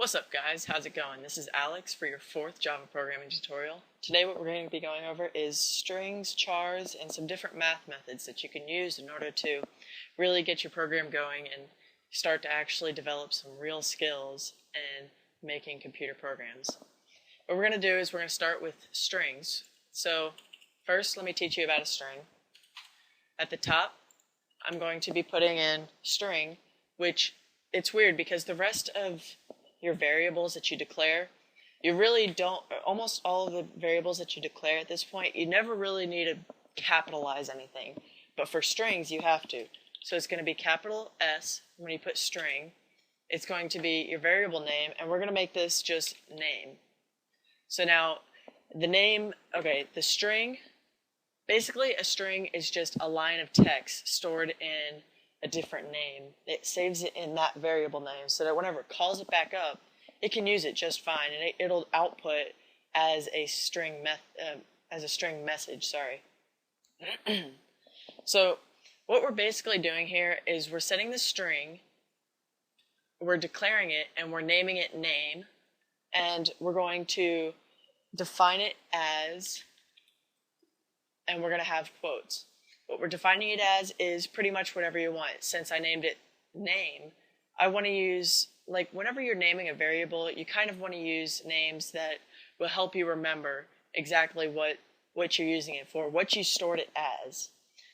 What's up guys, how's it going? This is Alex for your 4th Java programming tutorial. Today what we're going to be going over is strings, chars, and some different math methods that you can use in order to really get your program going and start to actually develop some real skills in making computer programs. What we're going to do is we're going to start with strings. So first let me teach you about a string. At the top I'm going to be putting in string, which it's weird because the rest of your variables that you declare, you really don't, almost all of the variables that you declare at this point, you never really need to capitalize anything. But for strings, you have to. So it's going to be capital S when you put string. It's going to be your variable name, and we're going to make this just name. So now, the name, okay, the string, basically a string is just a line of text stored in a different name. It saves it in that variable name so that whenever it calls it back up, it can use it just fine, and it'll output as a string message. Sorry. So what we're basically doing here is we're setting the string, we're declaring it, and we're naming it name, and we're going to define it as, and we're going to have quotes. What we're defining it as is pretty much whatever you want. Since I named it name, I want to use, like, whenever you're naming a variable, you kind of want to use names that will help you remember exactly what you're using it for, what you stored it as.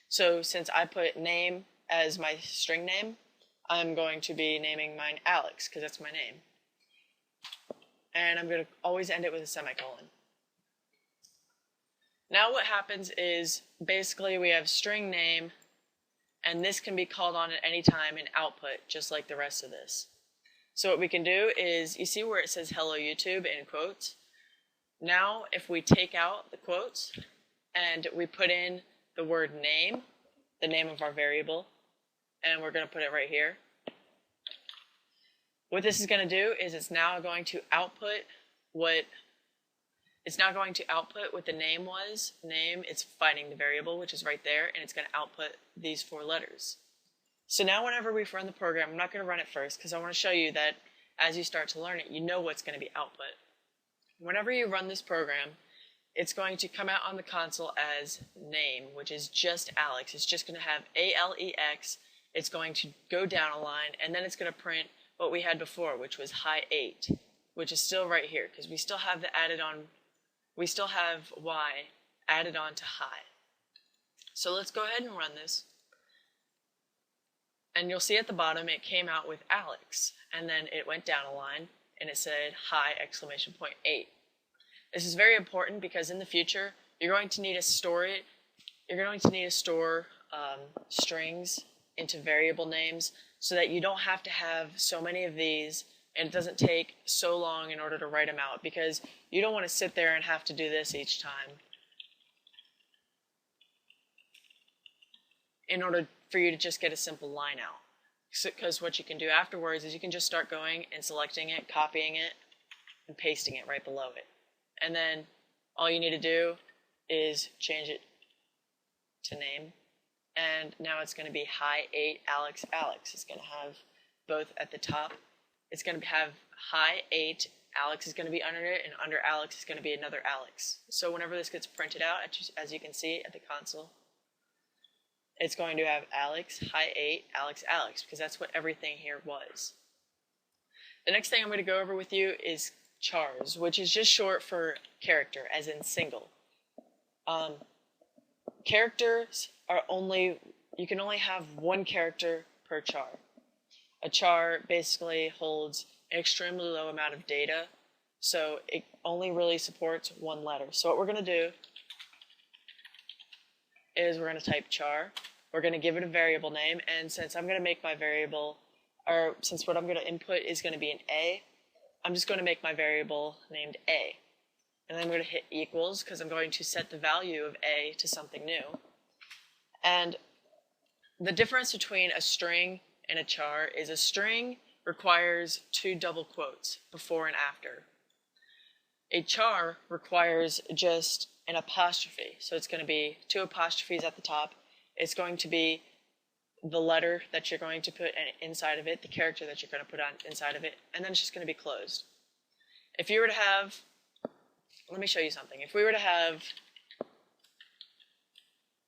So since I put name as my string name, I'm going to be naming mine Alex, because that's my name. And I'm going to always end it with a semicolon. Now what happens is, basically we have string name, and this can be called on at any time in output, just like the rest of this. So what we can do is, you see where it says hello YouTube in quotes? Now if we take out the quotes, and we put in the word name, the name of our variable, and we're going to put it right here. What this is going to do is it's now going to output what the name was. Name, it's finding the variable, which is right there, and it's going to output these 4 letters. So now whenever we run the program, I'm not going to run it first because I want to show you that as you start to learn it, you know what's going to be output. Whenever you run this program, it's going to come out on the console as name, which is just Alex. It's just going to have ALEX. It's going to go down a line, and then it's going to print what we had before, which was high 8, which is still right here because we still have the added on. We still have y added on to high. So let's go ahead and run this. And you'll see at the bottom it came out with Alex. And then it went down a line and it said high exclamation point 8. This is very important because in the future you're going to need to store it. You're going to need to store strings into variable names so that you don't have to have so many of these, and it doesn't take so long in order to write them out, because you don't want to sit there and have to do this each time in order for you to just get a simple line out. Because what you can do afterwards is you can just start going and selecting it, copying it, and pasting it right below it. And then all you need to do is change it to name. And now it's going to be high 8 Alex Alex. It's going to have both at the top. It's going to have high 8, Alex is going to be under it, and under Alex is going to be another Alex. So whenever this gets printed out, as you can see at the console, it's going to have Alex, high 8, Alex, Alex, because that's what everything here was. The next thing I'm going to go over with you is chars, which is just short for character, as in single. Characters are you can only have 1 character per char. A char basically holds an extremely low amount of data, so it only really supports 1 letter. So what we're going to do is we're going to type char. We're going to give it a variable name, and since I'm going to make my variable, or since what I'm going to input is going to be an A, I'm just going to make my variable named A. And then I'm going to hit equals because I'm going to set the value of A to something new. And the difference between a string and a char is a string requires 2 double quotes before and after. A char requires just an apostrophe. So it's going to be 2 apostrophes at the top. It's going to be the letter that you're going to put inside of it, the character that you're going to put on inside of it, and then it's just going to be closed. If you were to have, let me show you something. If we were to have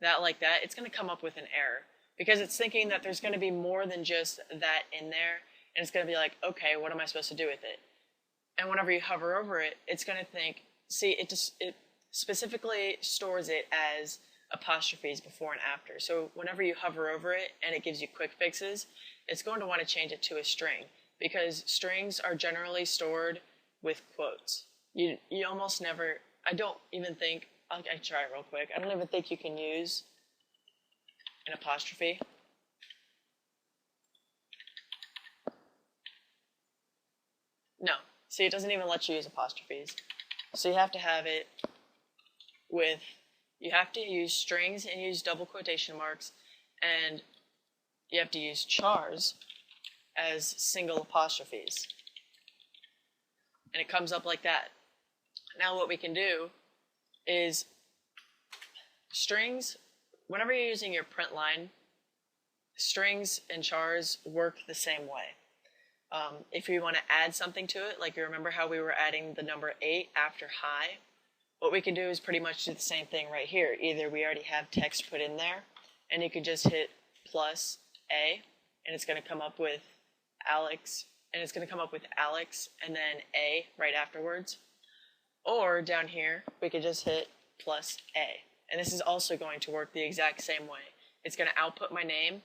that like that, it's going to come up with an error because it's thinking that there's going to be more than just that in there, and it's going to be like, okay, what am I supposed to do with it? And whenever you hover over it, it's going to think, see, it specifically stores it as apostrophes before and after. So whenever you hover over it and it gives you quick fixes, it's going to want to change it to a string because strings are generally stored with quotes. You almost never, I don't even think, I'll try it real quick. I don't even think you can use an apostrophe. No. See, it doesn't even let you use apostrophes. So you have to have it with, you have to use strings and use double quotation marks, and you have to use chars as single apostrophes. And it comes up like that. Now what we can do is strings, whenever you're using your print line, strings and chars work the same way. If you want to add something to it, like you remember how we were adding the number 8 after high, what we can do is pretty much do the same thing right here. Either we already have text put in there, and you can just hit plus A, and it's going to come up with Alex, and it's going to come up with Alex, and then A right afterwards. Or down here, we could just hit plus A. And this is also going to work the exact same way. It's going to output my name,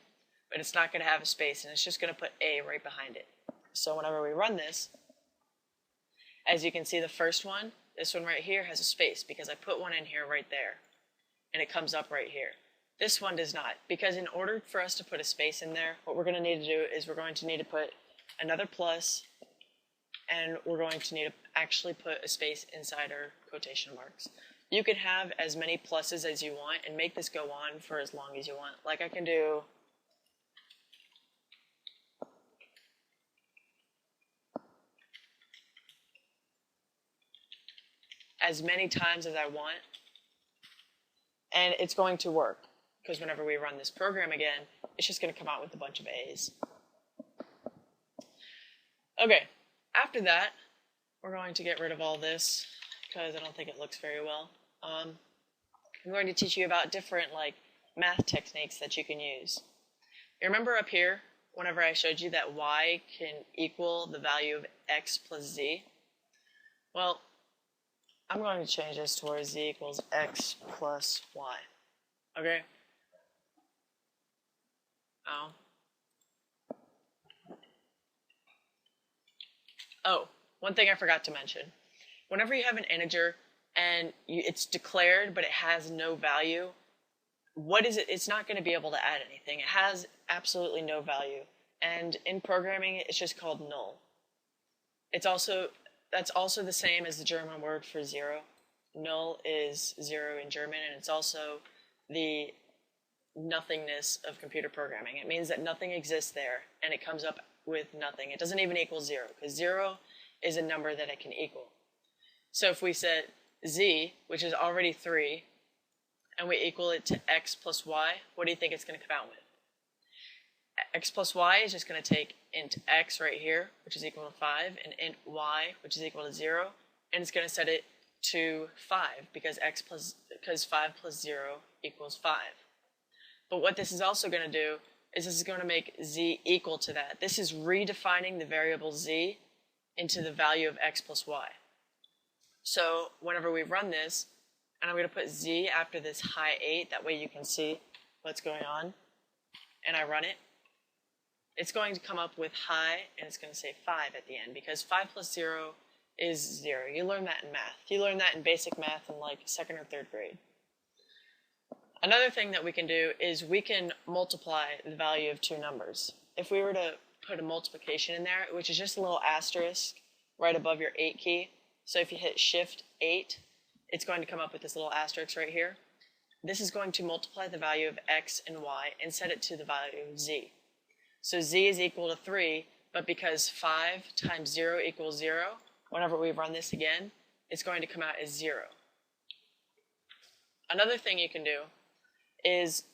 but it's not going to have a space, and it's just going to put A right behind it. So whenever we run this, as you can see, the first one, this one right here has a space because I put one in here right there, and it comes up right here. This one does not, because in order for us to put a space in there, what we're going to need to do is we're going to need to put another plus, and we're going to need to actually put a space inside our quotation marks. You can have as many pluses as you want and make this go on for as long as you want. Like I can do as many times as I want, and it's going to work, because whenever we run this program again, it's just going to come out with a bunch of A's. Okay, after that, we're going to get rid of all this, because I don't think it looks very well. I'm going to teach you about different math techniques that you can use. You remember up here, whenever I showed you that y can equal the value of x plus z? Well, I'm going to change this to where z equals x plus y. Okay? Oh, one thing I forgot to mention. Whenever you have an integer and it's declared but it has no value, what is it? It's not going to be able to add anything. It has absolutely no value. And in programming, it's just called null. That's also the same as the German word for zero. Null is zero in German, and it's also the nothingness of computer programming. It means that nothing exists there, and it comes up with nothing. It doesn't even equal zero, because zero is a number that it can equal. So if we set z, which is already 3, and we equal it to x plus y, what do you think it's going to come out with? X plus y is just going to take int x right here, which is equal to 5, and int y, which is equal to 0, and it's going to set it to 5, because 5 plus 0 equals 5. But what this is also going to do is this is going to make z equal to that. This is redefining the variable z into the value of x plus y. So whenever we run this, and I'm going to put z after this high 8, that way you can see what's going on, and I run it, it's going to come up with high, and it's going to say 5 at the end, because 5 plus 0 is 0. You learn that in math. You learn that in basic math in 2nd or 3rd grade. Another thing that we can do is we can multiply the value of two numbers. If we were to put a multiplication in there, which is just a little asterisk right above your 8 key, so if you hit Shift 8, it's going to come up with this little asterisk right here. This is going to multiply the value of x and y and set it to the value of z. So z is equal to 3, but because 5 times 0 equals 0, whenever we run this again, it's going to come out as 0. Another thing you can do is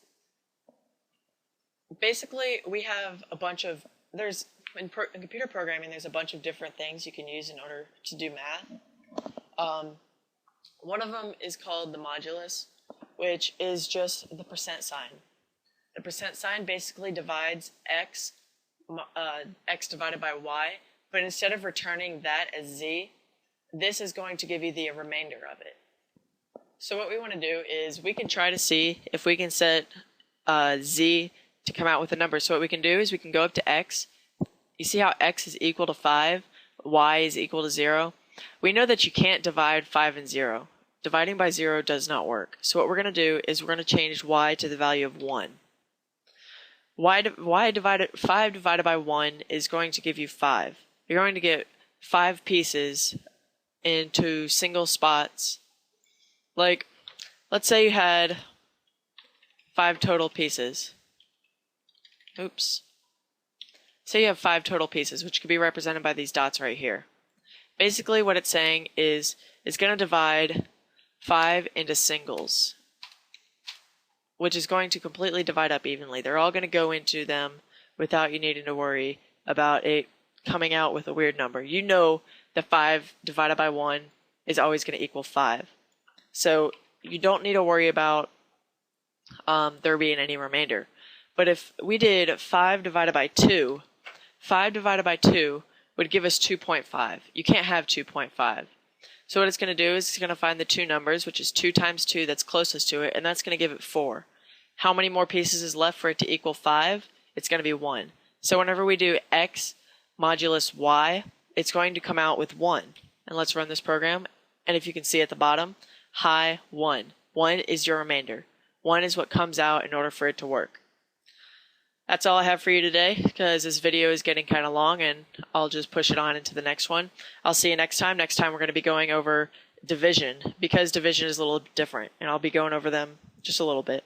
basically we have a bunch of, in computer programming there's a bunch of different things you can use in order to do math. One of them is called the modulus, which is just the percent sign. The percent sign basically divides x divided by y, but instead of returning that as z, this is going to give you the remainder of it. So what we want to do is we can try to see if we can set z to come out with a number. So what we can do is we can go up to x. You see how x is equal to 5, y is equal to 0? We know that you can't divide 5 and 0. Dividing by 0 does not work. So what we're going to do is we're going to change y to the value of 1. 5 divided by 1 is going to give you 5. You're going to get 5 pieces into single spots. Like, let's say you had 5 total pieces. Oops. Say you have 5 total pieces, which could be represented by these dots right here. Basically what it's saying is it's going to divide 5 into singles, which is going to completely divide up evenly. They're all going to go into them without you needing to worry about it coming out with a weird number. You know that 5 divided by 1 is always going to equal 5. So you don't need to worry about there being any remainder. But if we did 5 divided by 2, 5 divided by 2 would give us 2.5. You can't have 2.5. So what it's going to do is it's going to find the two numbers, which is 2 times 2 that's closest to it, and that's going to give it 4. How many more pieces is left for it to equal 5? It's going to be 1. So whenever we do x modulus y, it's going to come out with 1. And let's run this program. And if you can see at the bottom, high 1. 1 is your remainder. 1 is what comes out in order for it to work. That's all I have for you today, because this video is getting kind of long, and I'll just push it on into the next one. I'll see you next time. Next time we're going to be going over division, because division is a little different, and I'll be going over them just a little bit.